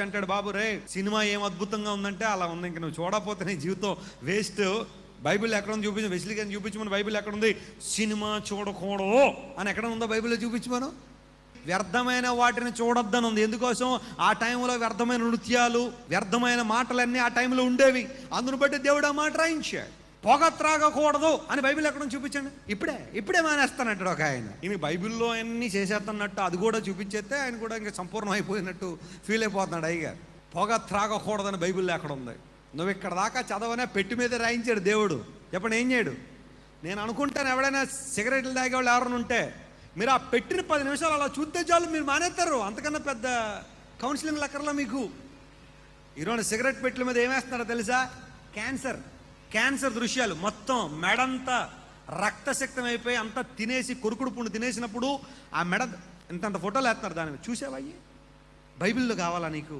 అంటాడు, బాబు రే సినిమా ఏం అద్భుతంగా ఉందంటే అలా ఉంది, ఇంక నువ్వు చూడకపోతే నీ జీవితం వేస్ట్. బైబిల్ ఎక్కడ ఉంది చూపించు, వెస్లీ గారిని చూపించమని. బైబిల్ ఎక్కడ ఉంది? సినిమా చూడకూడదు అని ఎక్కడ ఉందో బైబిల్లో చూపించమను. వ్యర్థమైన వాటిని చూడొద్దని ఉంది. ఎందుకోసం? ఆ టైంలో వ్యర్థమైన నృత్యాలు, వ్యర్థమైన మాటలన్నీ ఆ టైంలో ఉండేవి. అందును బట్టి దేవుడు ఆ మాట రాయించాడు. పొగ త్రాగకూడదు అని బైబిల్ ఎక్కడ చూపించండి. ఇప్పుడే మానేస్తానంటాడు ఒక ఆయన. ఈయన బైబిల్లో అన్నీ చేసేస్తున్నట్టు అది కూడా చూపించేస్తే ఆయన కూడా ఇంకా సంపూర్ణం అయిపోయినట్టు ఫీల్ అయిపోతున్నాడు అయ్యగారు. పొగ త్రాగకూడదని బైబిల్లో ఎక్కడ ఉంది? నువ్వు ఇక్కడ దాకా చదవనే పెట్టి మీద రాయించాడు దేవుడు. చెప్పండి ఏం చేయడు? నేను అనుకుంటాను ఎవడైనా సిగరెట్లు తాగేవాళ్ళు ఎవరైనా ఉంటే మీరు ఆ పెట్టిన 10 నిమిషాలు అలా చూస్తే చాలు, మీరు మానేస్తారు. అంతకన్నా పెద్ద కౌన్సిలింగ్ లెక్కర్లో మీకు. ఈరోజు సిగరెట్ పెట్టెల మీద ఏమేస్తున్నారో తెలుసా? క్యాన్సర్ దృశ్యాలు. మొత్తం మెడంతా రక్తశక్తం అయిపోయి అంతా తినేసి, కొరుకుడు పుండు తినేసినప్పుడు ఆ మెడ ఇంతంత ఫోటోలు వేస్తున్నారు. దాని మీద చూసావయ్యి. బైబిల్లో కావాలా నీకు?